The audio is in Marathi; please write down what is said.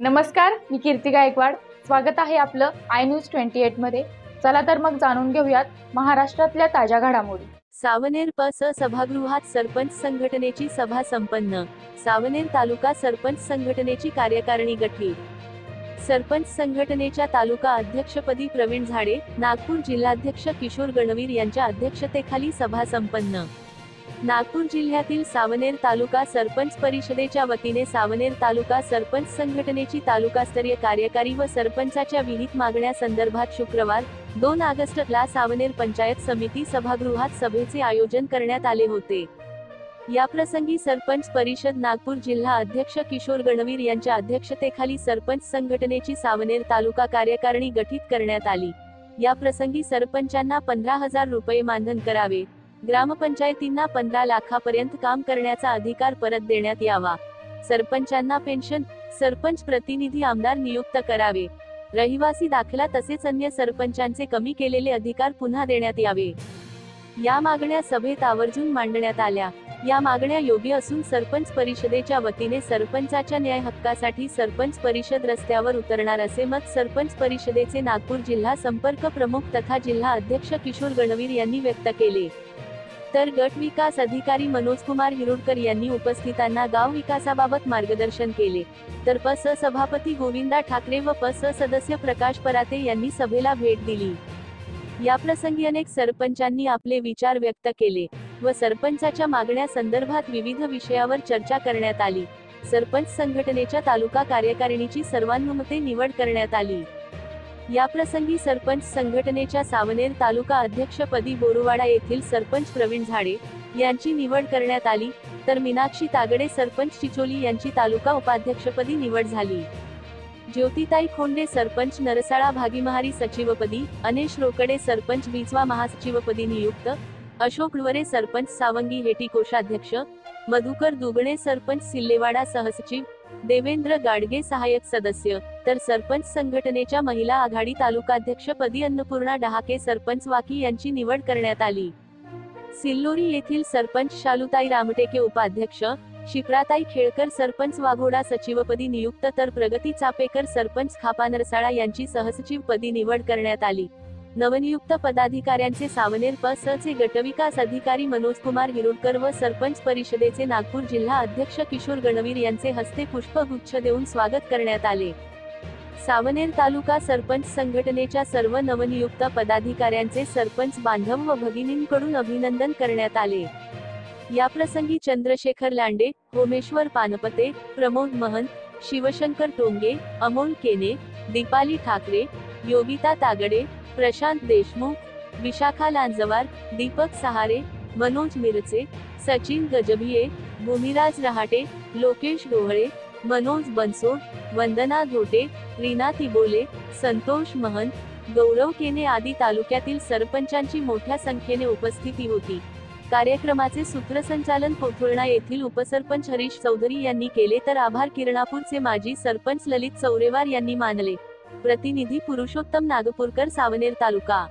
नमस्कार, मी कीर्ती गायकवाड। स्वागत आहे आपलं आय न्यूज 28 मध्ये। चला तर मग जाणून घेऊयात महाराष्ट्रातल्या ताज्या घडामोडी। सावनेर प.स. सभागृहात सरपंच संघटनेची सभा संपन्न। सावनेर तालुका सरपंच संघटनेची कार्यकारिणी गठीत। सरपंच संघटनेच्या तालुका अध्यक्षपदी प्रवीण झाडे, नागपूर जिल्हाध्यक्ष किशोर गणवीर यांच्या अध्यक्षतेखाली सभा संपन्न। नागपूर जिल्ह्यातील सावनेर तालुका सरपंच परिषदेच्या वतीने सावनेर तालुका सरपंच संघटनेची तालुकास्तरीय कार्यकारी व सरपंचाच्या विहित मागण्या संदर्भात शुक्रवार 2 ऑगस्टला सावनेर पंचायत समिती सभागृहात सभेचे आयोजन करण्यात आले होते। याप्रसंगी सरपंच परिषद नागपूर जिल्हा अध्यक्ष किशोर गणवीर यांच्या अध्यक्षतेखाली सरपंच संघटनेची सावनेर तालुका कार्यकारिणी गठीत करण्यात आली। या प्रसंगी सरपंचांना 15,000 रुपये मानधन करावे, ग्रामपंचायतींना 15 लाखापर्यंत काम करण्याचा अधिकार परत देण्यात यावा, सरपंचांना पेन्शन, सरपंच प्रतिनिधी आमदार नियुक्त करावे, रहिवासी दाखला तसेच अन्य सरपंचांचे कमी केलेले अधिकार पुन्हा देण्यात यावे। या मागण्या सभेत आवर्जून मांडण्यात आल्या। या मागण्या योग्य असून सरपंच परिषदेच्या वतीने सरपंचाच्या न्याय हक्कासाठी सरपंच परिषद रस्त्यावर उतरणार असे मत सरपंच परिषदेचे नागपूर जिल्हा संपर्क प्रमुख तथा जिल्हा अध्यक्ष किशोर गणवीर यांनी व्यक्त केले। तर गट विकास अधिकारी मनोजकुमार हिरुडकर यांनी उपस्थितांना गाव विकासाबाबत मार्गदर्शन केले। तर प.स. सभापती गोविंदा ठाकरे व प.स. सदस्य प्रकाश पराते यांनी सभेला भेट दिली। याप्रसंगी अनेक सरपंचांनी आपले विचार व्यक्त केले व सरपंचाच्या मागण्या संदर्भात विविध विषयावर चर्चा करण्यात आली। सरपंच संघटनेच्या तालुका कार्यकारिणीची सर्वानुमते निवड करण्यात आली। याप्रसंगी सरपंच संघटनेच्या सावनेर तालुका अध्यक्षपदी बोरुवाडा येथील सरपंच प्रवीण झाडे यांची निवड करण्यात आली, तर मीनाक्षी तागडे सरपंच चिचोली यांची तालुका उपाध्यक्षपदी निवड झाली। ज्योतिताई खोंडे सरपंच नरसाळा भागीमहारी सचिवपदी, अनेश रोकडे सरपंच बिचवा महासचिवपदी नियुक्त, अशोक ढवरे सरपंच सावंगी हेटी कोषाध्यक्ष, मधुकर दुगणे सरपंच सिल्लेवाडा सहसचिव, देवेंद्र गाडगे सहाय्यक सदस्य, तर सरपंच संघटनेच्या महिला आघाडी तालुकाध्यक्षपदी अन्नपूर्णा डहाके सरपंच वाकी यांची निवड करण्यात आली। सिल्लोरी येथील सरपंच शालुताई रामटेके उपाध्यक्ष, शिप्राताई खेळकर सरपंच वाघोडा सचिवपदी नियुक्त, तर प्रगती चापेकर सरपंच खापा नरसाळा यांची सहसचिवपदी निवड करण्यात आली। नवनियुक्त पदाधिकाऱ्यांचे सावनेर प.स.चे गटविकास अधिकारी मनोजकुमार हिरुडकर व सरपंच परिषदेचे नागपूर जिल्हा अध्यक्ष किशोर गणवीर यांचे हस्ते पुष्पगुच्छ देऊन स्वागत करण्यात आले। सावनेर तालुका सरपंच संघटनेच्या सर्व नवनियुक्त पदाधिकाऱ्यांचे सरपंच बांधव व भगिनींकडून अभिनंदन करण्यात आले। याप्रसंगी चंद्रशेखर लांडे, होमेश्वर पानपते, प्रमोद महंत, शिवशंकर टोंगे, अमोल केने, दीपाली ठाकरे, योगिता तागडे, प्रशांत देशमुख, विशाखा लांजवार, दीपक सहारे, मनोज मिरचे, सचिन गजभिये, भूमिराज रहाटे, लोकेश डोहळे, मनोज बनसोड, वंदना धोटे, रीना तिबोले, संतोष महंत, गौरव केने आदी तालुक्यातील सरपंचांची मोठ्या संख्येने उपस्थिती होती। कार्यक्रमाचे सूत्रसंचालन कोथुर्णा येथील उपसरपंच हरीश चौधरी यांनी केले, तर आभार किरणापूरचे माजी सरपंच ललित चौरेवार यांनी मानले। प्रतिनिधी पुरुषोत्तम नागपूरकर, सावनेर तालुका।